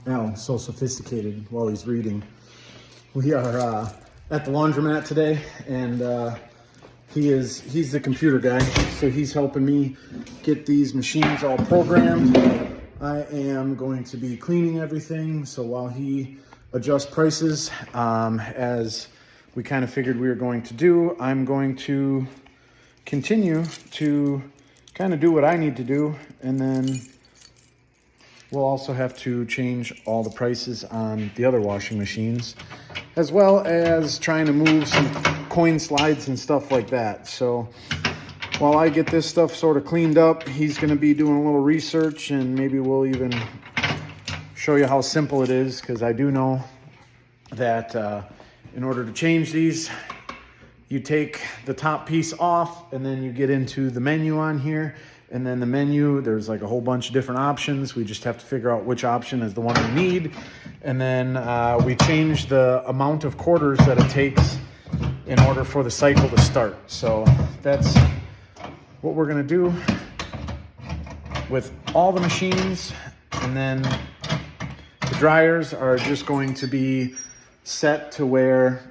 Alan's so sophisticated while he's reading. We are at the laundromat today, and he's the computer guy, so he's helping me get these machines all programmed. I am going to be cleaning everything, so while he adjusts prices, as we kind of figured we were going to do, I'm going to continue to kind of do what I need to do, and then we'll also have to change all the prices on the other washing machines, as well as trying to move some coin slides and stuff like that. So while I get this stuff sort of cleaned up, he's going to be doing a little research, and maybe we'll even show you how simple it is, because I do know that in order to change these, you take the top piece off, and then you get into the menu on here. And then the menu, there's like a whole bunch of different options. We just have to figure out which option is the one we need. And then we change the amount of quarters that it takes in order for the cycle to start. So that's what we're gonna do with all the machines. And then the dryers are just going to be set to where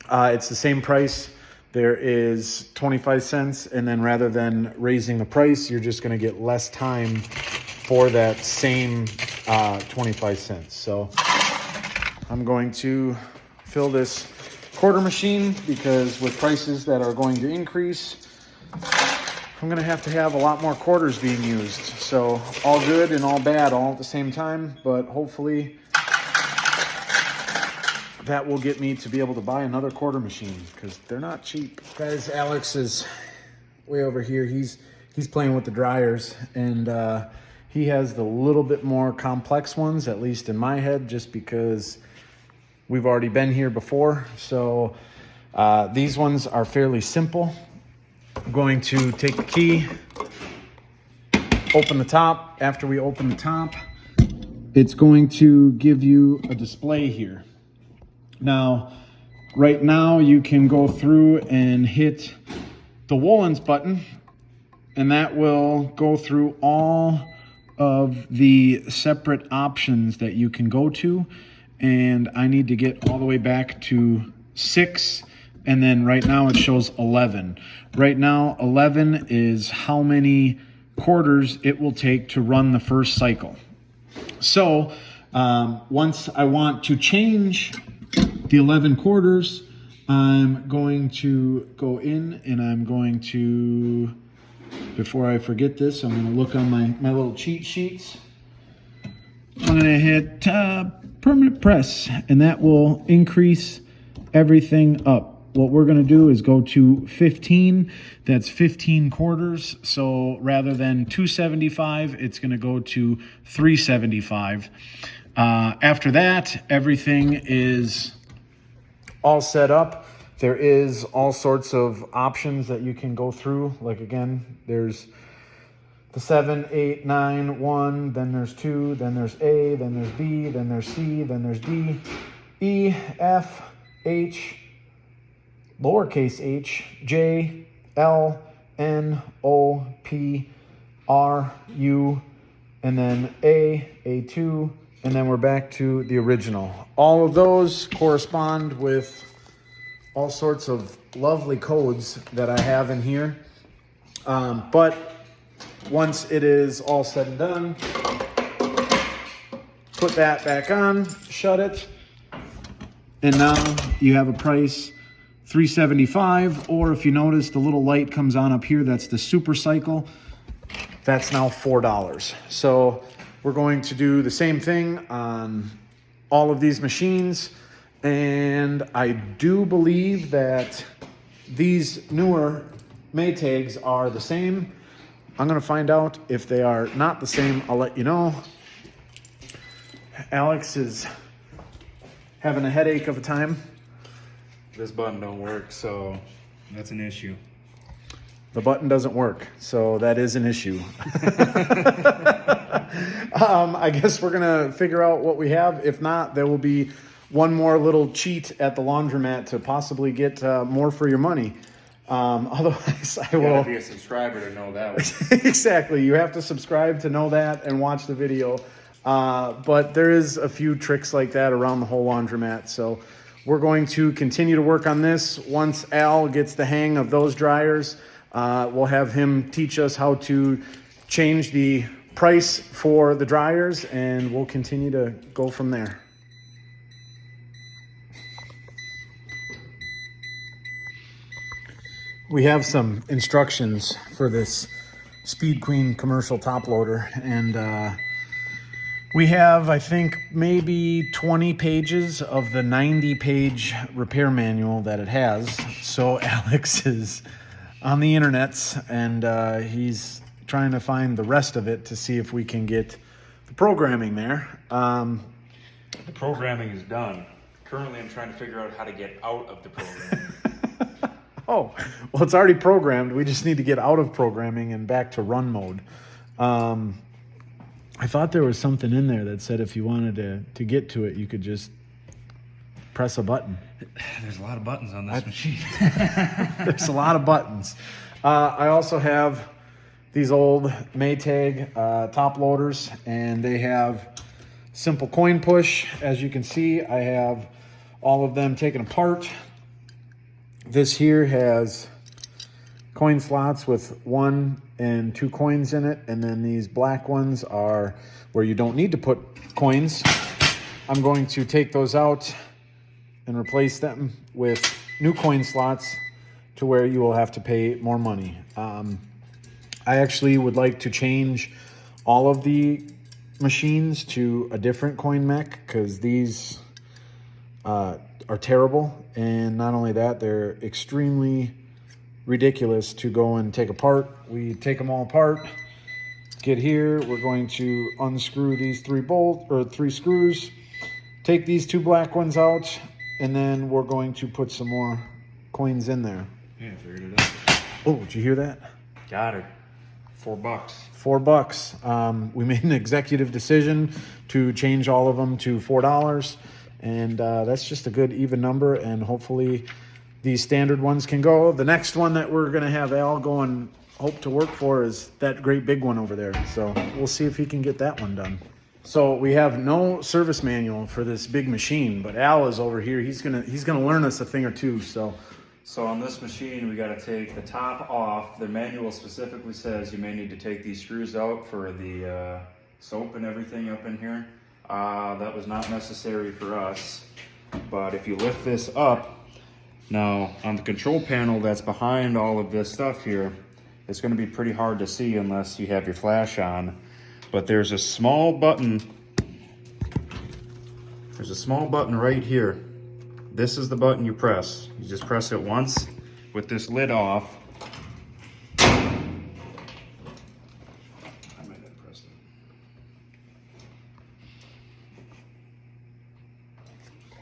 it's the same price. There is 25 cents, and then rather than raising the price, you're just going to get less time for that same 25 cents. So I'm going to fill this quarter machine, because with prices that are going to increase, I'm going to have a lot more quarters being used. So all good and all bad all at the same time, but hopefully that will get me to be able to buy another quarter machine, because they're not cheap. Guys, Alex is way over here. He's playing with the dryers, and he has the little bit more complex ones, at least in my head, just because we've already been here before. So these ones are fairly simple. I'm going to take the key, open the top. After we open the top, it's going to give you a display here. Now, right now you can go through and hit the woolens button, and that will go through all of the separate options that you can go to. And I need to get all the way back to 6, and then right now it shows 11. Right now 11 is how many quarters it will take to run the first cycle. So once I want to change the 11 quarters, I'm going to go in, and I'm going to, before I forget this, I'm going to look on my little cheat sheets. I'm going to hit permanent press, and that will increase everything up. What we're going to do is go to 15. That's 15 quarters. So rather than 275, it's going to go to 375. After that, everything is all set up. There is all sorts of options that you can go through. Like, again, there's the 7, 8, 9, 1, then there's 2, then there's A, then there's B, then there's C, then there's D, E, F, H, lowercase h, J, L, N, O, P, R, U, and then A, A2, and then we're back to the original. All of those correspond with all sorts of lovely codes that I have in here. But once it is all said and done, put that back on, shut it, and now you have a price $3.75, or if you notice the little light comes on up here, that's the super cycle. That's now $4. So we're going to do the same thing on all of these machines, and I do believe that these newer Maytags are the same. I'm going to find out. If they are not the same, I'll let you know. Alex is having a headache of a time. This button don't work, so that's an issue. The button doesn't work, so that is an issue. I guess we're going to figure out what we have. If not, there will be one more little cheat at the laundromat to possibly get more for your money. Otherwise, I will... You gotta be a subscriber to know that one. Exactly. You have to subscribe to know that and watch the video. But there is a few tricks like that around the whole laundromat. So we're going to continue to work on this. Once Al gets the hang of those dryers, we'll have him teach us how to change the price for the dryers, and we'll continue to go from there. We have some instructions for this Speed Queen commercial top loader, and we have, I think, maybe 20 pages of the 90-page repair manual that it has. So Alex is on the internets, and he's trying to find the rest of it to see if we can get the programming there. The programming is done. Currently, I'm trying to figure out how to get out of the program. Oh, well, it's already programmed. We just need to get out of programming and back to run mode. I thought there was something in there that said if you wanted to get to it, you could just press a button. There's a lot of buttons on this machine. There's a lot of buttons. I also have these old Maytag top loaders, and they have simple coin push. As you can see, I have all of them taken apart. This here has coin slots with 1 and 2 coins in it, and then these black ones are where you don't need to put coins. I'm going to take those out and replace them with new coin slots to where you will have to pay more money. I actually would like to change all of the machines to a different coin mech, because these are terrible, and not only that, they're extremely ridiculous to go and take apart. We take them all apart, get here, we're going to unscrew these 3 screws, take these 2 black ones out, and then we're going to put some more coins in there. Yeah, figured it out. Oh, did you hear that? Got it. $4. $4. We made an executive decision to change all of them to $4, and that's just a good even number, and hopefully these standard ones can go. The next one that we're going to have Al go and hope to work for is that great big one over there. So we'll see if he can get that one done. So we have no service manual for this big machine, but Al is over here. He's gonna learn us a thing or two. So on this machine, we got to take the top off. The manual specifically says you may need to take these screws out for the soap and everything up in here. That was not necessary for us, but if you lift this up, now on the control panel that's behind all of this stuff here, it's going to be pretty hard to see unless you have your flash on, but there's a small button. There's a small button right here. This is the button you press. You just press it once with this lid off. I might have pressed it.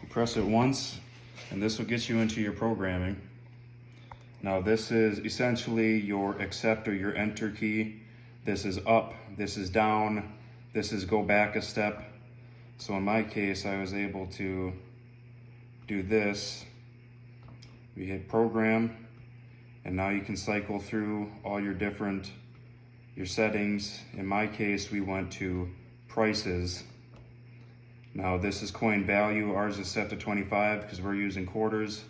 You press it once, and this will get you into your programming. Now this is essentially your accept or your enter key. This is up, this is down, this is go back a step. So in my case, I was able to do this. We hit program, and now you can cycle through all your settings. In my case, we went to prices. Now this is coin value. Ours is set to 25 because we're using quarters.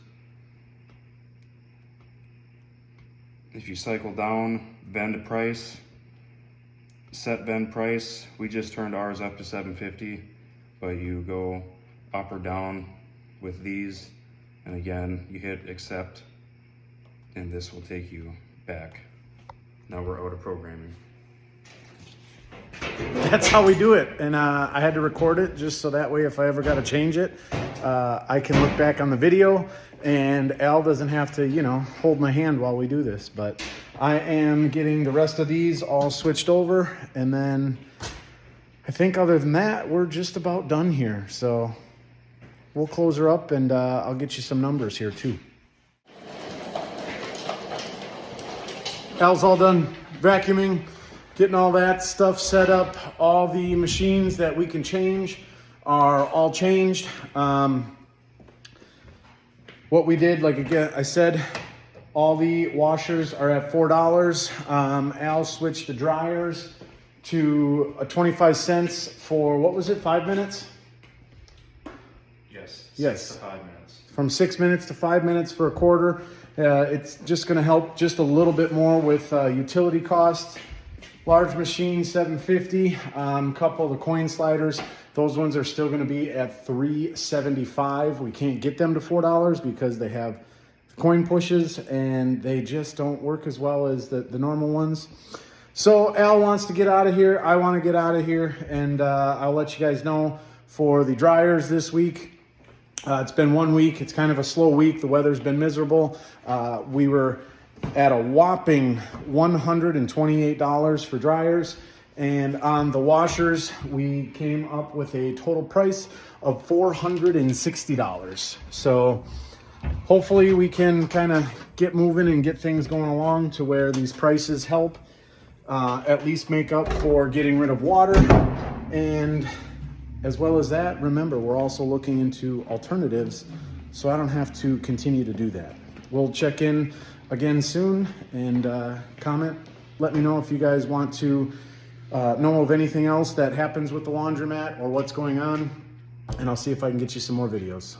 If you cycle down, vend price, set vend price, we just turned ours up to 750, but you go up or down with these, and again, you hit accept, and this will take you back. Now we're out of programming. That's how we do it, and I had to record it just so that way if I ever got to change it, I can look back on the video, and Al doesn't have to, hold my hand while we do this. But I am getting the rest of these all switched over, and then I think other than that, we're just about done here. So we'll close her up, and I'll get you some numbers here too. Al's all done vacuuming, getting all that stuff set up. All the machines that we can change are all changed. What we did, like again, I said, all the washers are at $4. Al switched the dryers, to 25 cents for, what was it, 5 minutes? Yes. Yes. 6 to 5 minutes. From 6 minutes to 5 minutes for a quarter. It's just going to help just a little bit more with utility costs. Large machine, $7.50. Couple of the coin sliders, those ones are still going to be at $3.75. We can't get them to $4 because they have coin pushes and they just don't work as well as the normal ones. So Al wants to get out of here. I want to get out of here, and I'll let you guys know for the dryers this week. It's been 1 week. It's kind of a slow week. The weather's been miserable. We were at a whopping $128 for dryers. And on the washers, we came up with a total price of $460. So hopefully we can kind of get moving and get things going along to where these prices help at least make up for getting rid of water. And as well as that, remember, we're also looking into alternatives, so I don't have to continue to do that. We'll check in again soon and comment. Let me know if you guys want to know of anything else that happens with the laundromat or what's going on, and I'll see if I can get you some more videos.